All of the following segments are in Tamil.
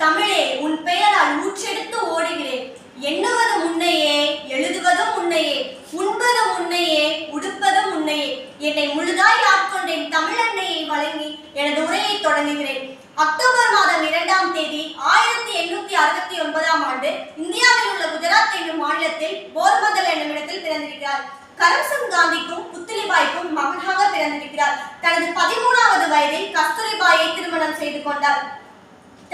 தமிழே உன் பெயரால் ஊற்றெடுத்து ஓடுகிறேன். எண்ணுவது முன்னையே, எழுதுவதும் முன்னையே, உண்பதும் முன்னையே, உடுப்பதும் முன்னையே. என்னை முழுதாய் ஆட்கொண்டேன் தமிழன்னையை வழங்கி எனது உரையை தொடங்குகிறேன். அக்டோபர் மாதம் 2ஆம் தேதி 1869ஆம் ஆண்டு இந்தியாவில் உள்ள குஜராத் என்னும் மாநிலத்தில் போர்பந்தர் என்னும் இடத்தில் பிறந்திருக்கிறார். கரம்சந்த் காந்திக்கும் புத்லிபாய்க்கும் மகனாக பிறந்திருக்கிறார். தனது 13வது வயதில் கஸ்தூரிபாயை திருமணம் செய்து கொண்டார்.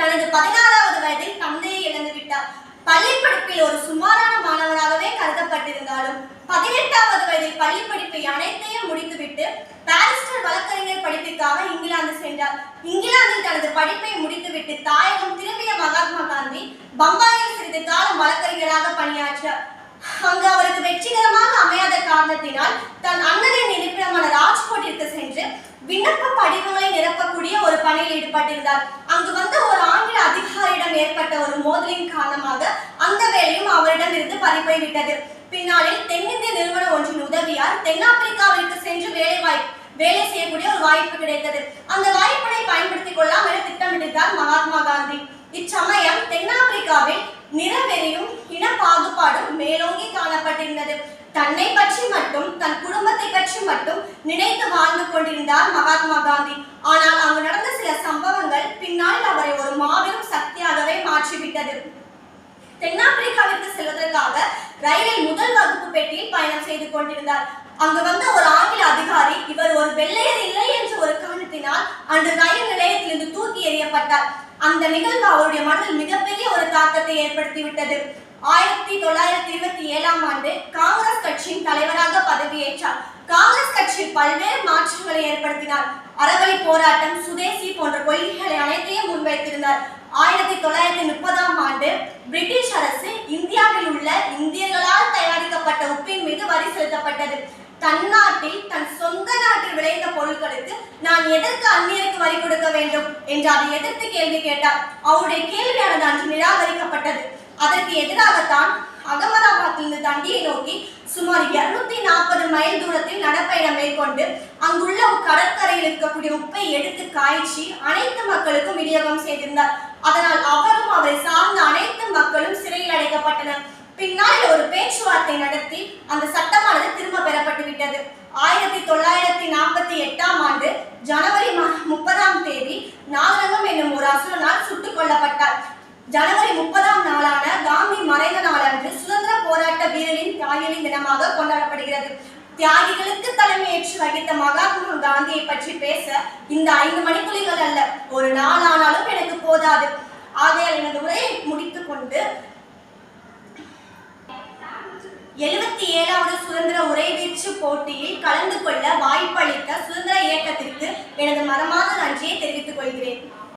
தனது 16வது வயதில் தந்தையை இழந்து விட்டார். பள்ளி படிப்பில் ஒரு சுமாரான மாணவனாகவே கருதப்பட்டிருந்தாலும் 18வது வயதில் பள்ளி படிப்பை அனைத்தையும் முடித்துவிட்டு பாரிஸ்டர் வழக்கறிஞர் படிப்பிற்காக இங்கிலாந்து சென்றார். இங்கிலாந்தில் தனது படிப்பை முடித்துவிட்டு தாயகம் திரும்பிய மகாத்மா காந்தி பம்பாயில் சிறிது காலம் வழக்கறிஞராக பணியாற்றினார். அங்கு அவருக்கு வெற்றிகரமாக அமையாத காரணத்தினால் தன் அண்ணனின் இருப்பிடமான ராஜ்கோட்டிற்கு சென்று விண்ணப்ப படிவங்களை நிரப்பக்கூடிய ஒரு பணியில் ஈடுபட்டிருந்தார். அங்கு வந்த ஒரு ஆங்கில அதிகாரியிடம் ஏற்பட்ட ஒரு மோதலின் காரணமாக அந்த வேலையும் அவரிடம் இருந்து பறிப்போய் விட்டது. பின்னாளில் தென்னிந்திய நிறுவனம் ஒன்றின் உதவியால் தென்னாப்பிரிக்காவிற்கு சென்று வேலை செய்யக்கூடிய ஒரு வாய்ப்பு கிடைத்தது. அந்த வாய்ப்பினை பயன்படுத்திக் கொள்ளாமல் என திட்டமிட்டார் மகாத்மா காந்தி. இச்சமயம் தென்னாப்பிரிக்காவில் நிறவெறியும் இன பாகுபாடும் மேலோங்கி காணப்பட்டிருந்தது. தன்னை பற்றி மட்டும் தன் குடும்பத்தை பற்றி மட்டும் நினைத்து வாழ்ந்து கொண்டிருந்தார் மகாத்மா காந்தி. ஆனால் அங்கு நடந்த சில சம்பவங்கள் பின்னால் அவரை ஒரு மாபெரும் சக்தியாகவே மாற்றிவிட்டது. தென்னாப்பிரிக்காவிற்கு செல்வதற்காக ரயிலில் முதல் வகுப்பு பெட்டியில் பயணம் செய்து கொண்டிருந்தார். அங்கு வந்த ஒரு ஆங்கில அதிகாரி இவர் ஒரு வெள்ளையர் இல்லை என்ற ஒரு காரணத்தினால் அன்று ரயில் நிலையத்திலிருந்து தூக்கி எறியப்பட்டார். அந்த நிகழ்வு அவருடைய மனதில் மிகப்பெரிய ஒரு தாக்கத்தை ஏற்படுத்திவிட்டது. 1927ஆம் ஆண்டு காங்கிரஸ் கட்சியின் தலைவராக பதவியேற்றார். காங்கிரஸ் கட்சி பல்வேறு மாற்றங்களை ஏற்படுத்தினார். அறவழி போராட்டம், சுதேசி போன்ற கொள்கைகளை அனைத்தையும் முன்வைத்திருந்தார். 1930ஆம் ஆண்டு பிரிட்டிஷ் அரசு இந்தியாவில் உள்ள இந்தியர்களால் தயாரிக்கப்பட்ட உப்பின் மீது வரி செலுத்தப்பட்டது. தன் நாட்டில் தன் சொந்த நாட்டில் விளைந்த பொருட்களுக்கு நான் எதற்கு அந்நியருக்கு வரி கொடுக்க வேண்டும் என்று அதை எதிர்த்து கேள்வி கேட்டார். அவருடைய கேள்வியானது அன்று நிராகரிக்கப்பட்டது. அதற்கு எதிராகத்தான் அகமதாபாத்திலிருந்து தண்டியை நோக்கி சுமார் 240 மைல் தூரத்தில் நடப்பயணம் மேற்கொண்டு அங்குள்ள கடற்கரையில் இருக்கக்கூடிய உப்பை எடுத்து காய்ச்சி அனைத்து மக்களுக்கும் விநியோகம் செய்திருந்தார். அதனால் அவரும் அவரை சார்ந்த அனைத்து மக்களும் சிறையில் அடைக்கப்பட்டனர். பின்னால் ஒரு பேச்சுவார்த்தை நடத்தி அந்த சட்டமானது திரும்ப பெறப்பட்டு விட்டது. 1948ஆம் ஆண்டு ஜனவரி 30ஆம் தேதி நாகரங்கம் என்னும் ஒரு அசுரனால் சுட்டுக் கொல்லப்பட்டார். ஜனவரி 30ஆம் நாளான காந்தி மறைந்த நாளன்று சுதந்திர போராட்ட வீரரின் தியாகிகளின் தினமாக கொண்டாடப்படுகிறது. தியாகிகளுக்கு தலைமையேற்று வகித்த மகாத்மா காந்தியை பற்றி பேச இந்த 5 மணித்துளிகள் அல்ல, ஒரு நாள் ஆனாலும் எனக்கு போதாது. ஆகையால் எனது உரையை முடித்துக் கொண்டு 77வது சுதந்திர உரைவீச்சு போட்டியில் கலந்து கொள்ள வாய்ப்பளித்த சுதந்திர